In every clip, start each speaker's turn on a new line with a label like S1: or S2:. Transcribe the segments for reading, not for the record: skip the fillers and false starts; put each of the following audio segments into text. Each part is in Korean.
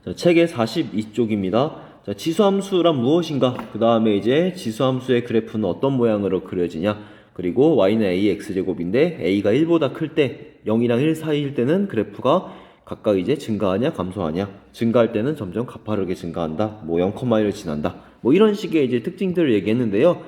S1: 자, 책의 42쪽입니다. 자, 지수함수란 무엇인가? 그 다음에 이제 지수함수의 그래프는 어떤 모양으로 그려지냐? 그리고 y는 ax제곱인데 a가 1보다 클 때 0이랑 1 사이일 때는 그래프가 각각 이제 증가하냐 감소하냐? 증가할 때는 점점 가파르게 증가한다. 뭐 0,1을 지난다. 뭐 이런 식의 이제 특징들을 얘기했는데요.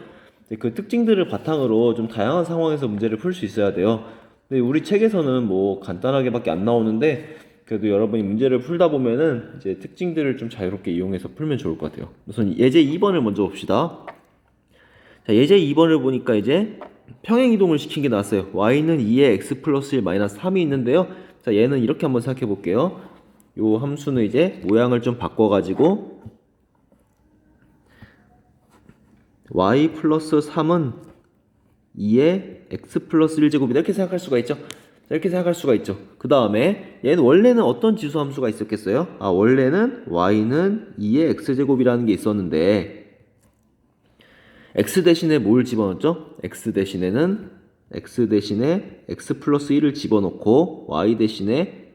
S1: 그 특징들을 바탕으로 좀 다양한 상황에서 문제를 풀 수 있어야 돼요. 근데 우리 책에서는 뭐 간단하게밖에 안 나오는데 그래도 여러분이 문제를 풀다 보면은 이제 특징들을 좀 자유롭게 이용해서 풀면 좋을 것 같아요. 우선 예제 2번을 먼저 봅시다. 자, 예제 2번을 보니까 이제 평행이동을 시킨 게 나왔어요. y는 2에 x 플러스 1 마이너스 3이 있는데요. 자, 얘는 이렇게 한번 생각해 볼게요. 요 함수는 이제 모양을 좀 바꿔가지고 y 플러스 3은 2에 x 플러스 1제곱이다 이렇게 생각할 수가 있죠. 이렇게 생각할 수가 있죠. 그 다음에 얘는 원래는 어떤 지수 함수가 있었겠어요? 원래는 y는 2의 x제곱이라는 게 있었는데 x 대신에 뭘 집어넣었죠? x 대신에 x 플러스 1을 집어넣고 y 대신에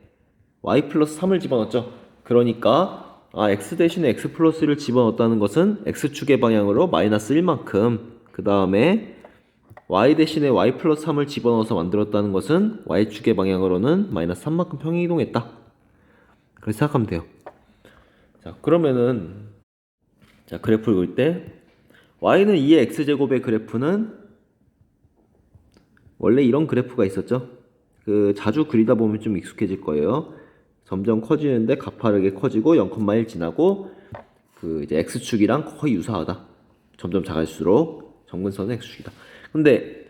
S1: y 플러스 3을 집어넣었죠. 그러니까 x 대신에 x 플러스 1을 집어넣었다는 것은 x축의 방향으로 마이너스 1만큼 그 다음에 y 대신에 y 플러스 3을 집어넣어서 만들었다는 것은 y축의 방향으로는 마이너스 3만큼 평행이동했다. 그렇게 생각하면 돼요. 자, 그러면은 자, 그래프를 그릴 때 y는 2의 x제곱의 그래프는 원래 이런 그래프가 있었죠. 그 자주 그리다 보면 좀 익숙해질 거예요. 점점 커지는데 가파르게 커지고 0,1 지나고 그 이제 x축이랑 거의 유사하다. 점점 작을수록 점근선은 x축이다. 근데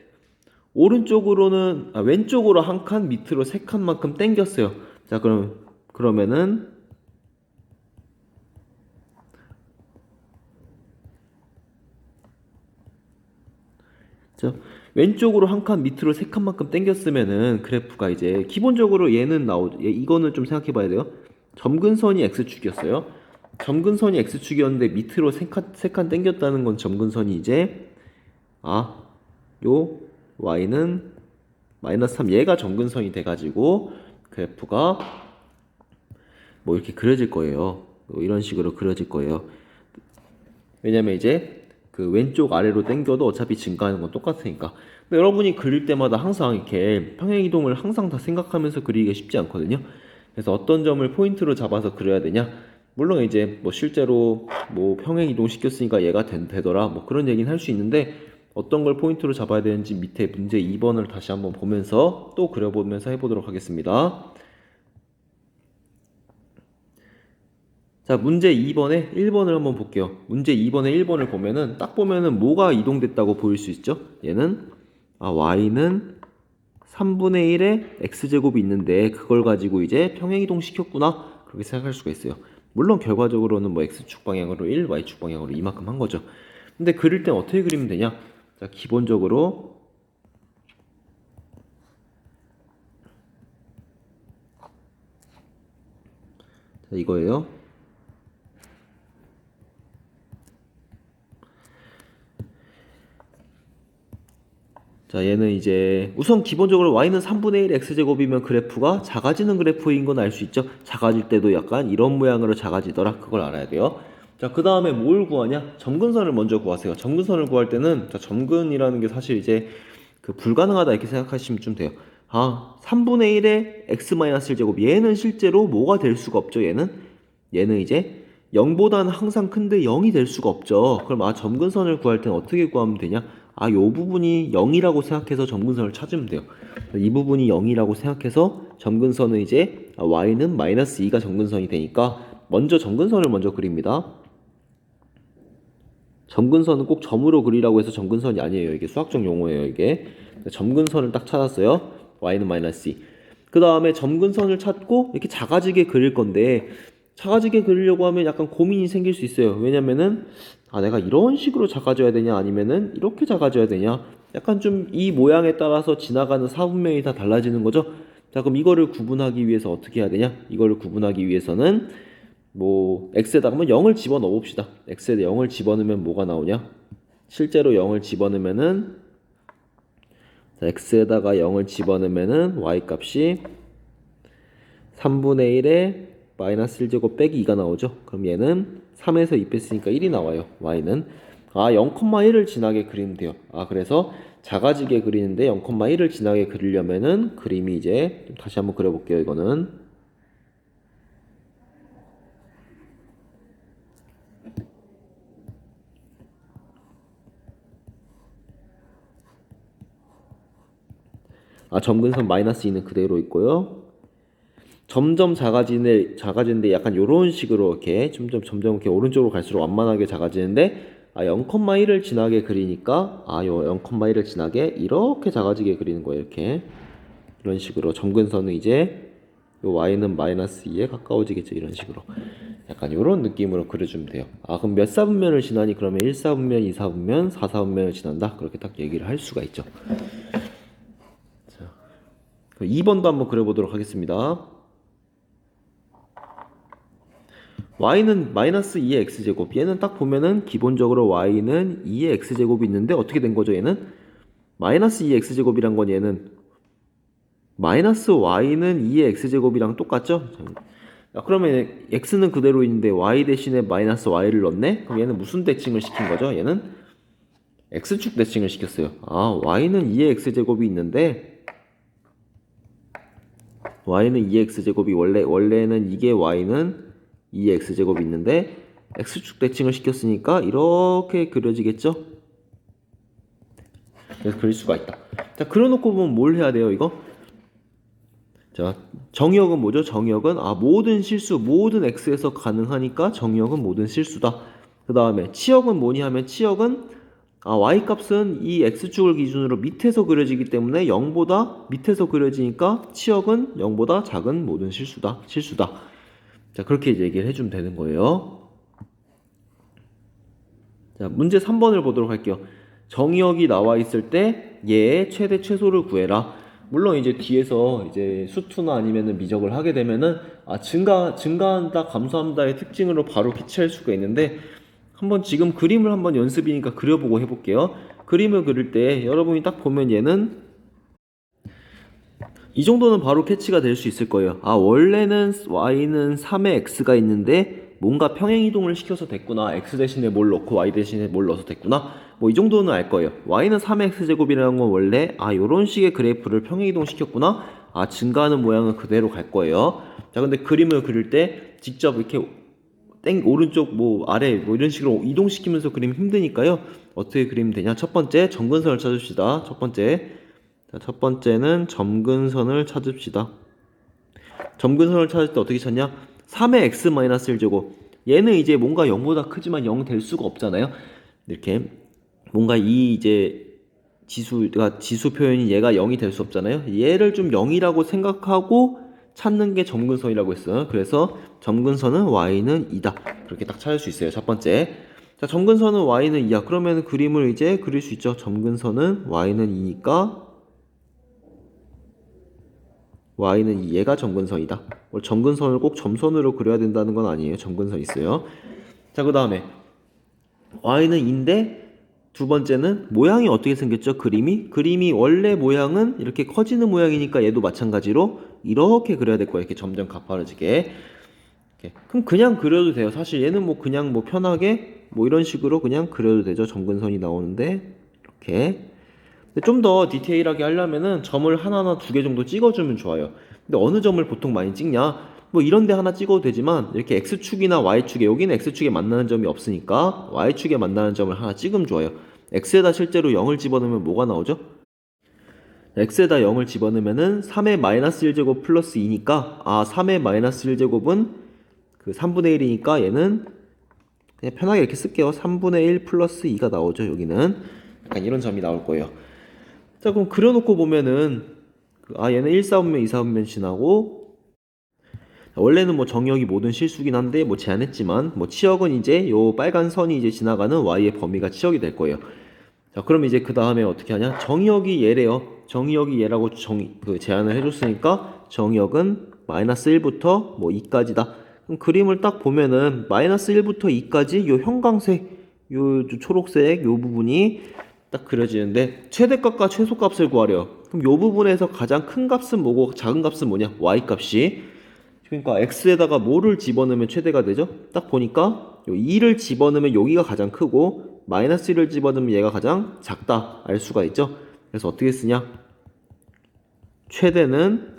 S1: 오른쪽으로는 왼쪽으로 한 칸, 밑으로 세 칸만큼 당겼어요. 자, 그러면은 자, 왼쪽으로 한 칸, 밑으로 세 칸만큼 당겼으면은 그래프가 이제 기본적으로 얘는 이거는 좀 생각해 봐야 돼요. 점근선이 x축이었어요. 점근선이 x축이었는데 밑으로 세 칸 당겼다는 건 점근선이 이제 요 y는 마이너스 3 얘가 점근선이 돼가지고 그래프가 뭐 이렇게 그려질 거예요. 뭐 이런 식으로 그려질 거예요. 왜냐면 이제 그 왼쪽 아래로 당겨도 어차피 증가하는 건 똑같으니까. 근데 여러분이 그릴 때마다 항상 이렇게 평행이동을 항상 다 생각하면서 그리기가 쉽지 않거든요. 그래서 어떤 점을 포인트로 잡아서 그려야 되냐? 물론 이제 뭐 실제로 뭐 평행이동 시켰으니까 얘가 되더라 뭐 그런 얘기는 할 수 있는데 어떤 걸 포인트로 잡아야 되는지 밑에 문제 2번을 다시 한번 보면서 또 그려보면서 해보도록 하겠습니다. 자, 문제 2번에 1번을 한번 볼게요. 문제 2번에 1번을 보면은 딱 보면은 뭐가 이동됐다고 보일 수 있죠? 얘는 y는 3분의 1의 x제곱이 있는데 그걸 가지고 이제 평행이동 시켰구나 그렇게 생각할 수가 있어요. 물론 결과적으로는 뭐 x축 방향으로 1, y축 방향으로 이만큼 한 거죠. 근데 그릴 땐 어떻게 그리면 되냐? 자, 기본적으로 자, 이거예요. 자, 얘는 이제 우선 기본적으로 y는 3분의 1 x제곱이면 그래프가 작아지는 그래프인 건 알 수 있죠. 작아질 때도 약간 이런 모양으로 작아지더라. 그걸 알아야 돼요. 자, 그 다음에 뭘 구하냐? 점근선을 먼저 구하세요. 점근선을 구할 때는 자, 점근이라는 게 사실 이제 그 불가능하다 이렇게 생각하시면 좀 돼요. 3분의 1의 x-1제곱 얘는 실제로 뭐가 될 수가 없죠. 얘는 이제 0보다는 항상 큰데 0이 될 수가 없죠. 그럼 점근선을 구할 때는 어떻게 구하면 되냐? 요 부분이 0이라고 생각해서 점근선을 찾으면 돼요. 이 부분이 0이라고 생각해서 점근선은 이제 y는 마이너스 2가 점근선이 되니까 먼저 점근선을 먼저 그립니다. 점근선은 꼭 점으로 그리라고 해서 점근선이 아니에요. 이게 수학적 용어예요. 이게 점근선을 딱 찾았어요. y는 마이너스 2. 그 다음에 점근선을 찾고 이렇게 작아지게 그릴 건데 작아지게 그리려고 하면 약간 고민이 생길 수 있어요. 왜냐면은 내가 이런 식으로 작아져야 되냐 아니면은 이렇게 작아져야 되냐 약간 좀 이 모양에 따라서 지나가는 사분면이 다 달라지는 거죠. 자, 그럼 이거를 구분하기 위해서 어떻게 해야 되냐? 이거를 구분하기 위해서는 뭐 x에다가 한번 0을 집어넣어 봅시다. x에 0을 집어넣으면 뭐가 나오냐? 실제로 0을 집어넣으면은 자, x에다가 0을 집어넣으면은 y 값이 3분의 1에 마이너스 1제곱 빼기 2가 나오죠. 그럼 얘는 3에서 2 뺐으니까 1이 나와요. y는 0,1을 지나게 그리면 돼요. 그래서 작아지게 그리는데 0,1을 지나게 그리려면은 그림이 이제 좀 다시 한번 그려볼게요. 이거는 점근선 마이너스 2는 그대로 있고요. 점점 작아지는데 약간 요런 식으로 이렇게 점점 이렇게 오른쪽으로 갈수록 완만하게 작아지는데 0,1을 지나게 그리니까 요 0,1을 지나게 이렇게 작아지게 그리는 거예요. 이렇게 이런 식으로 점근선은 이제 요 y는 마이너스 2에 가까워지겠죠. 이런 식으로 약간 요런 느낌으로 그려주면 돼요. 그럼 몇 사분면을 지나니? 그러면 1사분면, 2사분면, 4사분면을 지난다. 그렇게 딱 얘기를 할 수가 있죠. 자, 2번도 한번 그려보도록 하겠습니다. y는 마이너스 2의 x제곱. 얘는 딱 보면은 기본적으로 y는 2의 x제곱이 있는데 어떻게 된 거죠? 얘는 마이너스 2의 x제곱이란 건 얘는 마이너스 y는 2의 x제곱이랑 똑같죠? 그러면 x는 그대로 있는데 y 대신에 마이너스 y를 넣네? 그럼 얘는 무슨 대칭을 시킨 거죠? 얘는 x축 대칭을 시켰어요. y는 2의 x제곱이 있는데 y는 2의 x제곱이 원래는 이게 y는 2의 x제곱이 있는데 x축 대칭을 시켰으니까 이렇게 그려지겠죠? 그래서 그릴 수가 있다. 자, 그려놓고 보면 뭘 해야 돼요, 이거? 자, 정의역은 뭐죠? 정의역은 모든 실수, 모든 x에서 가능하니까 정의역은 모든 실수다. 그 다음에 치역은 뭐니 하면 치역은 y값은 이 x축을 기준으로 밑에서 그려지기 때문에 0보다 밑에서 그려지니까 치역은 0보다 작은 모든 실수다. 자, 그렇게 이제 얘기를 해주면 되는 거예요. 자, 문제 3번을 보도록 할게요. 정의역이 나와 있을 때 얘의 최대 최소를 구해라. 물론 이제 뒤에서 이제 수투나 아니면은 미적을 하게 되면은 증가한다, 감소한다의 특징으로 바로 캐치할 수가 있는데 한번 지금 그림을 한번 연습이니까 그려보고 해볼게요. 그림을 그릴 때 여러분이 딱 보면 얘는 이 정도는 바로 캐치가 될 수 있을 거예요. 원래는 y는 3의 x가 있는데 뭔가 평행 이동을 시켜서 됐구나. x 대신에 뭘 넣고 y 대신에 뭘 넣어서 됐구나. 뭐 이 정도는 알 거예요. y는 3의 x제곱이라는 건 원래 요런 식의 그래프를 평행 이동 시켰구나. 증가하는 모양은 그대로 갈 거예요. 자, 근데 그림을 그릴 때 직접 이렇게 오른쪽 아래 이런 식으로 이동시키면서 그리면 힘드니까요. 어떻게 그리면 되냐? 첫 번째 점근선을 찾읍시다. 첫 번째는 점근선을 찾읍시다. 점근선을 찾을 때 어떻게 찾냐? 3의 x-1제곱. 얘는 이제 뭔가 0보다 크지만 0 될 수가 없잖아요. 이렇게 뭔가 이 이제 지수 표현이 얘가 0이 될 수 없잖아요. 얘를 좀 0이라고 생각하고 찾는 게 점근선이라고 했어요. 그래서 점근선은 y는 2다. 그렇게 딱 찾을 수 있어요. 첫 번째. 자, 점근선은 y는 2야. 그러면 그림을 이제 그릴 수 있죠. 점근선은 y는 2니까 y는 2, 얘가 점근선이다. 점근선을 꼭 점선으로 그려야 된다는 건 아니에요. 점근선 있어요. 자, 그 다음에 y는 2인데 두 번째는 모양이 어떻게 생겼죠? 그림이 원래 모양은 이렇게 커지는 모양이니까 얘도 마찬가지로 이렇게 그려야 될 거예요. 이렇게 점점 가파라지게. 이렇게. 그럼 그냥 그려도 돼요. 사실 얘는 그냥 편하게 이런 식으로 그냥 그려도 되죠. 점근선이 나오는데 이렇게. 근데 좀 더 디테일하게 하려면은 점을 하나나 두 개 정도 찍어주면 좋아요. 근데 어느 점을 보통 많이 찍냐? 이런 데 하나 찍어도 되지만 이렇게 x축이나 y축에, 여기는 x축에 만나는 점이 없으니까 y축에 만나는 점을 하나 찍으면 좋아요. x에다 실제로 0을 집어넣으면 뭐가 나오죠? x에다 0을 집어넣으면은 3의 마이너스 1제곱 플러스 2니까 3의 마이너스 1제곱은 그 3분의 1이니까 얘는 그냥 편하게 이렇게 쓸게요. 3분의 1 플러스 2가 나오죠. 여기는 약간 이런 점이 나올 거예요. 자, 그럼 그려놓고 보면은 얘는 1사분면 2사분면 지나고 원래는 정의역이 모든 실수긴 한데 제한했지만 치역은 이제 요 빨간 선이 이제 지나가는 y의 범위가 치역이 될 거예요. 자, 그럼 이제 그 다음에 어떻게 하냐? 정의역이 얘래요. 정의역이 얘라고 제한을 해줬으니까 정의역은 마이너스 1부터 2까지다. 그럼 그림을 딱 보면은 마이너스 1부터 2까지 요 형광색, 요 초록색 요 부분이 딱 그려지는데 최대값과 최소값을 구하래요. 그럼 요 부분에서 가장 큰 값은 뭐고 작은 값은 뭐냐? y값이. 그러니까 x에다가 뭐를 집어넣으면 최대가 되죠? 딱 보니까 요 2를 집어넣으면 여기가 가장 크고 마이너스 1을 집어넣으면 얘가 가장 작다 알 수가 있죠? 그래서 어떻게 쓰냐? 최대는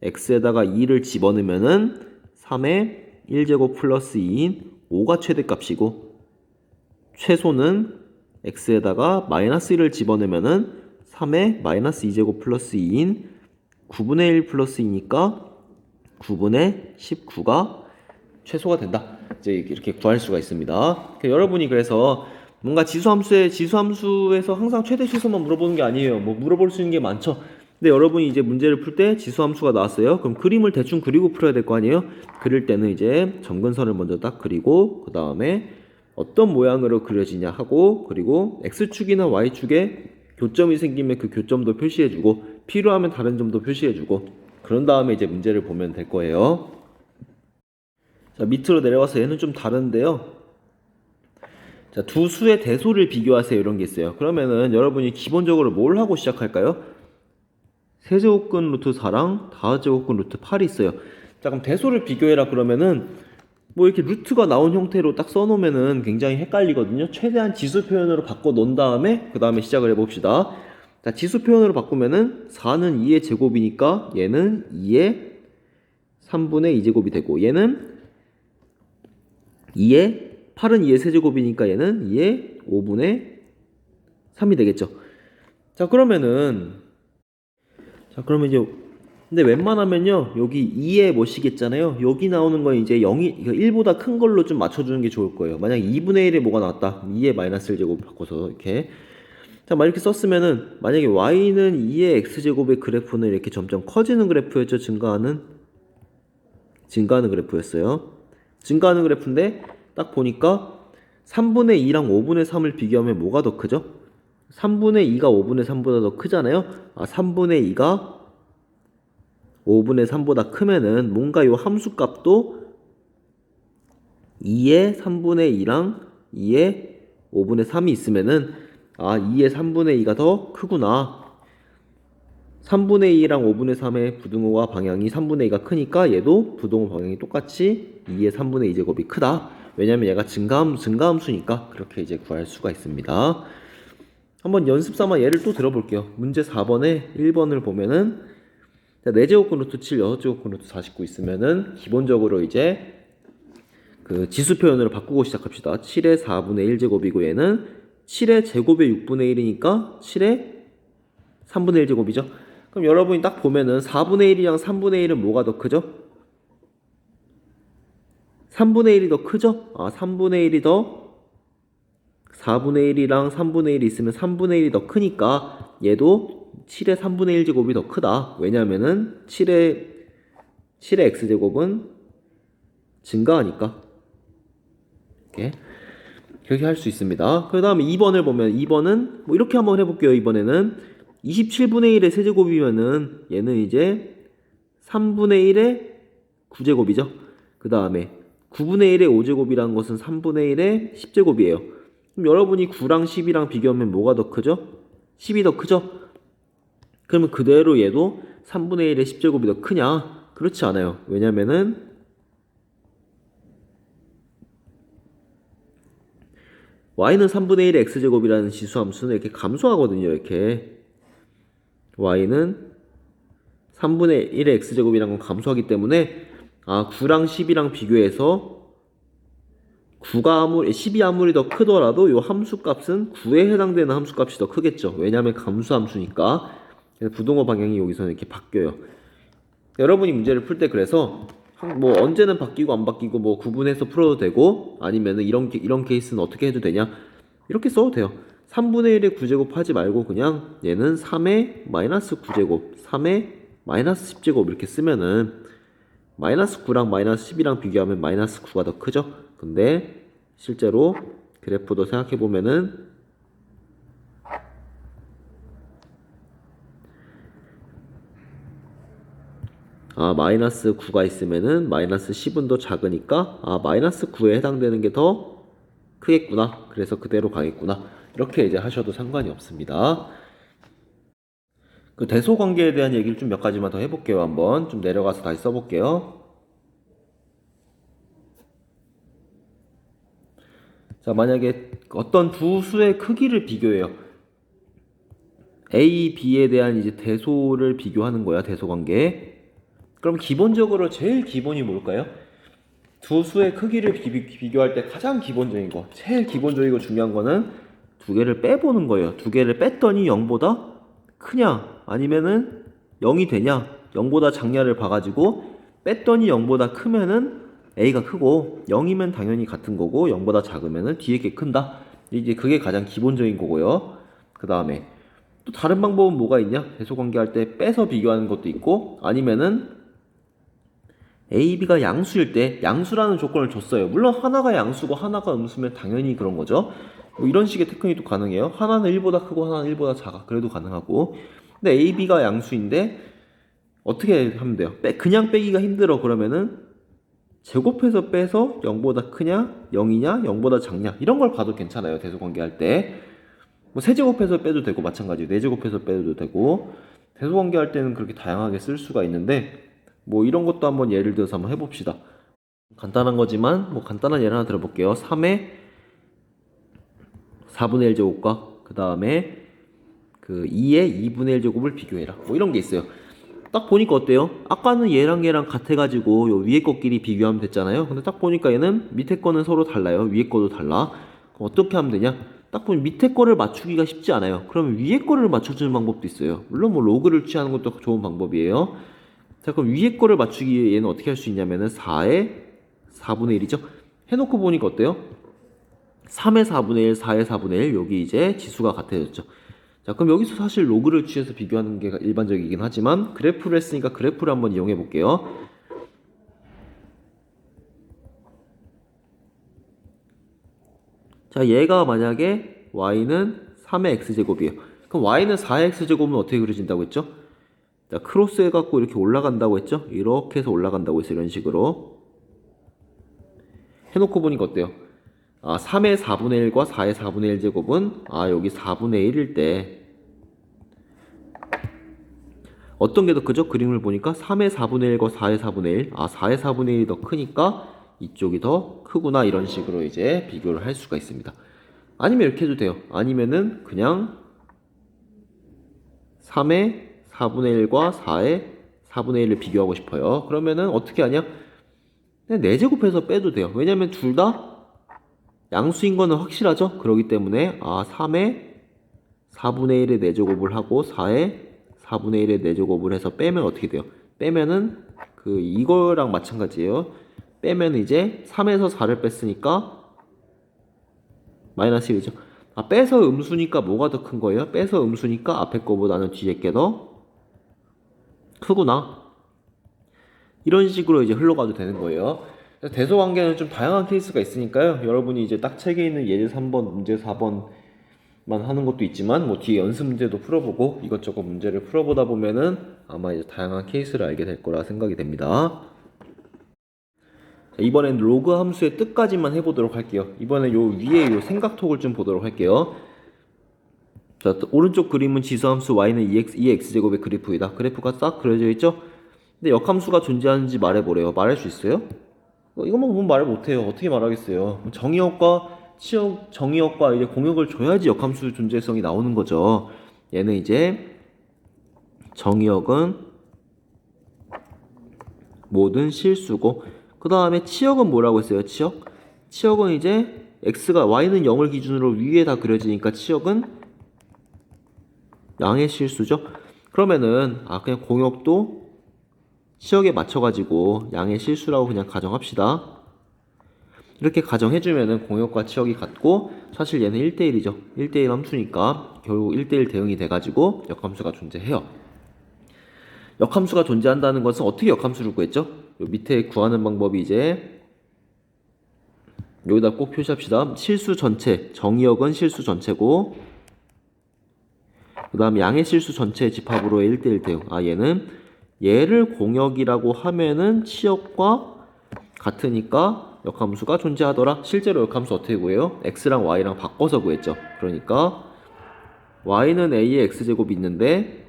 S1: x에다가 2를 집어넣으면은 3의 1제곱 플러스 2인 5가 최대값이고 최소는 x에다가 마이너스 1을 집어넣으면은 3의 마이너스 2제곱 플러스 2인 9분의 1 플러스 2니까 9분의 19가 최소가 된다. 이제 이렇게 구할 수가 있습니다. 그러니까 여러분이 그래서 뭔가 지수함수에서 항상 최대 최소만 물어보는 게 아니에요. 뭐 물어볼 수 있는 게 많죠. 근데 여러분이 이제 문제를 풀 때 지수함수가 나왔어요. 그럼 그림을 대충 그리고 풀어야 될 거 아니에요? 그릴 때는 이제 점근선을 먼저 딱 그리고 그 다음에 어떤 모양으로 그려지냐 하고 그리고 x축이나 y축에 교점이 생기면 그 교점도 표시해주고 필요하면 다른 점도 표시해주고 그런 다음에 이제 문제를 보면 될 거예요. 자, 밑으로 내려와서 얘는 좀 다른데요. 자, 두 수의 대소를 비교하세요. 이런 게 있어요. 그러면은 여러분이 기본적으로 뭘 하고 시작할까요? 세제곱근 루트 4랑 다제곱근 루트 8이 있어요. 자, 그럼 대소를 비교해라 그러면은 뭐 이렇게 루트가 나온 형태로 딱 써놓으면은 굉장히 헷갈리거든요. 최대한 지수 표현으로 바꿔 놓은 다음에 그 다음에 시작을 해봅시다. 자, 지수 표현으로 바꾸면은 4는 2의 제곱이니까 얘는 2의 3분의 2제곱이 되고 얘는 8은 2의 세제곱이니까 얘는 2의 5분의 3이 되겠죠. 자, 그러면 이제 근데 웬만하면요 여기 2에 뭐시겠잖아요. 여기 나오는 건 이제 0이 1보다 큰 걸로 좀 맞춰주는 게 좋을 거예요. 만약 2분의 1에 뭐가 나왔다 2의 마이너스 1제곱 바꿔서 이렇게 자, 막 이렇게 썼으면은 만약에 y는 2의 x제곱의 그래프는 이렇게 점점 커지는 그래프였죠. 증가하는 그래프였어요. 증가하는 그래프인데 딱 보니까 3분의 2랑 5분의 3을 비교하면 뭐가 더 크죠? 3분의 2가 5분의 3보다 더 크잖아요. 3분의 2가 5분의 3보다 크면은 뭔가 요 함수값도 2의 3분의 2랑 2의 5분의 3이 있으면은 2의 3분의 2가 더 크구나. 3분의 2랑 5분의 3의 부등호와 방향이 3분의 2가 크니까 얘도 부등호 방향이 똑같이 2의 3분의 2제곱이 크다. 왜냐면 얘가 증가함수니까 그렇게 이제 구할 수가 있습니다. 한번 연습 삼아 예를 또 들어볼게요. 문제 4번에 1번을 보면은 4제곱근 루트 7, 6제곱근 루트 49 있으면은 기본적으로 이제 그 지수 표현으로 바꾸고 시작합시다. 7의 4분의 1제곱이고 얘는 7의 제곱의 6분의 1이니까 7의 3분의 1제곱이죠. 그럼 여러분이 딱 보면은 4분의 1이랑 3분의 1은 뭐가 더 크죠? 3분의 1이 더 크죠? 3분의 1이 더 4분의 1이랑 3분의 1이 있으면 3분의 1이 더 크니까 얘도 7의 3분의 1제곱이 더 크다. 왜냐면은 7의 x제곱은 증가하니까. 그렇게 할 수 있습니다. 그 다음에 2번을 보면 2번은 뭐 이렇게 한번 해볼게요. 이번에는 27분의 1의 세제곱이면은 얘는 이제 3분의 1의 9제곱이죠. 그 다음에 9분의 1의 5제곱이라는 것은 3분의 1의 10제곱이에요. 그럼 여러분이 9랑 10이랑 비교하면 뭐가 더 크죠? 10이 더 크죠? 그러면 그대로 얘도 3분의 1의 10제곱이 더 크냐? 그렇지 않아요. 왜냐면은 y는 3분의 1의 x제곱이라는 지수함수는 이렇게 감소하거든요. 이렇게 y는 3분의 1의 x제곱이라는 건 감소하기 때문에 9랑 10이랑 비교해서 10이 아무리 더 크더라도 이 함수값은 9에 해당되는 함수값이 더 크겠죠. 왜냐하면 감수함수니까. 그래서 부동호 방향이 여기서는 이렇게 바뀌어요. 여러분이 문제를 풀 때 그래서 뭐 언제는 바뀌고 안 바뀌고 뭐 구분해서 풀어도 되고 아니면은 이런 케이스는 어떻게 해도 되냐 이렇게 써도 돼요. 3분의 1의 9제곱 하지 말고 그냥 얘는 3의 마이너스 9제곱 3의 마이너스 10제곱 이렇게 쓰면은 마이너스 9랑 마이너스 10이랑 비교하면 마이너스 9가 더 크죠. 근데 실제로 그래프도 생각해보면은 마이너스 9가 있으면은 마이너스 10은 더 작으니까 마이너스 9에 해당되는 게 더 크겠구나. 그래서 그대로 가겠구나. 이렇게 이제 하셔도 상관이 없습니다. 그 대소 관계에 대한 얘기를 좀 몇 가지만 더 해볼게요. 한번 좀 내려가서 다시 써볼게요. 자, 만약에 어떤 두 수의 크기를 비교해요. A, B에 대한 이제 대소를 비교하는 거야, 대소 관계. 그럼 기본적으로 제일 기본이 뭘까요? 두 수의 크기를 비교할 때 가장 기본적인 거, 제일 기본적이고 중요한 거는 두 개를 빼보는 거예요. 두 개를 뺐더니 0보다 크냐, 아니면은 0이 되냐, 0보다 작냐를 봐가지고 뺐더니 0보다 크면은 A가 크고 0이면 당연히 같은 거고 0보다 작으면은 뒤에 게 큰다. 이제 그게 가장 기본적인 거고요. 그 다음에 또 다른 방법은 뭐가 있냐? 대소관계 할 때 빼서 비교하는 것도 있고, 아니면은 A, B가 양수일 때 양수라는 조건을 줬어요. 물론 하나가 양수고 하나가 음수면 당연히 그런 거죠. 뭐 이런 식의 테크닉도 가능해요. 하나는 1보다 크고 하나는 1보다 작아. 그래도 가능하고. 근데 A, B가 양수인데 어떻게 하면 돼요? 그냥 빼기가 힘들어. 그러면은 제곱해서 빼서 0보다 크냐, 0이냐, 0보다 작냐, 이런 걸 봐도 괜찮아요. 대소관계 할 때. 뭐 세제곱해서 빼도 되고 마찬가지로 네제곱해서 빼도 되고, 대소관계 할 때는 그렇게 다양하게 쓸 수가 있는데, 뭐 이런 것도 한번 예를 들어서 한번 해봅시다. 간단한 거지만 뭐 간단한 예를 하나 들어볼게요. 3의 4분의 1제곱과 그 다음에 그 2의 2분의 1제곱을 비교해라. 뭐 이런 게 있어요. 딱 보니까 어때요? 아까는 얘랑 얘랑 같아가지고 요 위에 거끼리 비교하면 됐잖아요. 근데 딱 보니까 얘는 밑에 거는 서로 달라요. 위에 거도 달라. 그럼 어떻게 하면 되냐? 딱 보면 밑에 거를 맞추기가 쉽지 않아요. 그러면 위에 거를 맞춰주는 방법도 있어요. 물론 뭐 로그를 취하는 것도 좋은 방법이에요. 자, 그럼 위에 거를 맞추기 위해 얘는 어떻게 할 수 있냐면은 4의 4분의 1이죠. 해놓고 보니까 어때요? 3의 4분의 1, 4의 4분의 1, 여기 이제 지수가 같아졌죠. 자, 그럼 여기서 사실 로그를 취해서 비교하는 게 일반적이긴 하지만 그래프를 했으니까 그래프를 한번 이용해 볼게요. 자, 얘가 만약에 y는 3의 x제곱이에요. 그럼 y는 4의 x제곱은 어떻게 그려진다고 했죠? 자, 크로스 해갖고 이렇게 올라간다고 했죠? 이렇게 해서 올라간다고 했어요. 이런 식으로. 해놓고 보니까 어때요? 아, 3의 4분의 1과 4의 4분의 1제곱은 여기 4분의 1일 때 어떤 게 더 크죠? 그림을 보니까 3의 4분의 1과 4의 4분의 1. 4의 4분의 1이 더 크니까 이쪽이 더 크구나. 이런 식으로 이제 비교를 할 수가 있습니다. 아니면 이렇게 해도 돼요. 아니면은 그냥 3의 4분의 1과 4의 4분의 1을 비교하고 싶어요. 그러면은 어떻게 하냐? 그냥 4제곱해서 빼도 돼요. 왜냐면 둘 다 양수인 거는 확실하죠? 그렇기 때문에 3의 4분의 1의 4제곱을 하고 4의 4분의 1의 4제곱을 해서 빼면 어떻게 돼요? 빼면은 이거랑 마찬가지예요. 빼면 이제 3에서 4를 뺐으니까 마이너스 1이죠. 빼서 음수니까 뭐가 더 큰 거예요? 빼서 음수니까 앞에 거보다는 뒤에 게 더 크구나. 이런 식으로 이제 흘러가도 되는 거예요. 대소관계는 좀 다양한 케이스가 있으니까요. 여러분이 이제 딱 책에 있는 예제 3번, 문제 4번만 하는 것도 있지만 뭐 뒤에 연습 문제도 풀어보고 이것저것 문제를 풀어보다 보면은 아마 이제 다양한 케이스를 알게 될 거라 생각이 됩니다. 자, 이번엔 로그 함수의 뜻까지만 해보도록 할게요. 이번엔 요 위에 요 생각톡을 좀 보도록 할게요. 자, 오른쪽 그림은 지수함수 y는 2x제곱의 그래프이다. 그래프가 싹 그려져 있죠? 근데 역함수가 존재하는지 말해보래요. 말할 수 있어요? 이것만 보면 말을 못해요. 어떻게 말하겠어요? 정의역과 정의역과 이제 공역을 줘야지 역함수 존재성이 나오는 거죠. 얘는 이제 정의역은 모든 실수고, 그 다음에 치역은 뭐라고 했어요? 치역은 이제 x가 y는 0을 기준으로 위에 다 그려지니까 치역은 양의 실수죠. 그러면은 그냥 공역도 치역에 맞춰가지고 양의 실수라고 그냥 가정합시다. 이렇게 가정해주면은 공역과 치역이 같고, 사실 얘는 1대1이죠. 1대1 함수니까 결국 1대1 대응이 돼가지고 역함수가 존재해요. 역함수가 존재한다는 것은 어떻게 역함수를 구했죠? 요 밑에 구하는 방법이 이제 여기다 꼭 표시합시다. 실수 전체, 정의역은 실수 전체고, 그 다음 양의 실수 전체 집합으로의 1대1 대응. 얘를 공역이라고 하면은 치역과 같으니까 역함수가 존재하더라. 실제로 역함수 어떻게 구해요? x랑 y랑 바꿔서 구했죠. 그러니까 y는 a의 x제곱이 있는데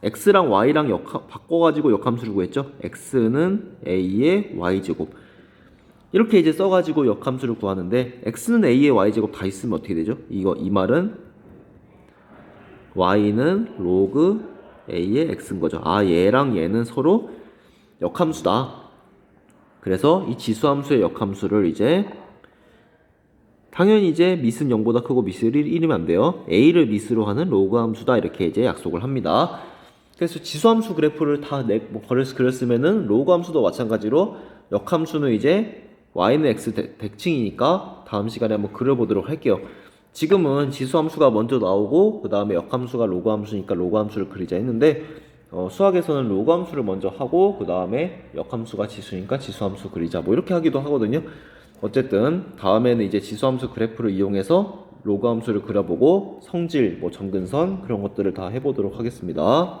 S1: x랑 y랑 바꿔가지고 역함수를 구했죠. x는 a의 y제곱. 이렇게 이제 써가지고 역함수를 구하는데 x는 a의 y제곱 다 있으면 어떻게 되죠? 이 말은 y는 로그 a의 x인 거죠. 아, 얘랑 얘는 서로 역함수다. 그래서 이 지수함수의 역함수를 이제 당연히 이제 밑은 0보다 크고 밑을 1이면 안 돼요. a를 밑으로 하는 로그 함수다. 이렇게 이제 약속을 합니다. 그래서 지수함수 그래프를 다 그렸으면은 로그 함수도 마찬가지로 역함수는 이제 y는 x 대칭이니까 다음 시간에 한번 그려보도록 할게요. 지금은 지수함수가 먼저 나오고 그 다음에 역함수가 로그 함수니까 로그 함수를 그리자 했는데 수학에서는 로그 함수를 먼저 하고 그 다음에 역함수가 지수니까 지수함수 그리자 뭐 이렇게 하기도 하거든요. 어쨌든 다음에는 이제 지수함수 그래프를 이용해서 로그 함수를 그려보고 성질, 뭐 점근선 그런 것들을 다 해보도록 하겠습니다.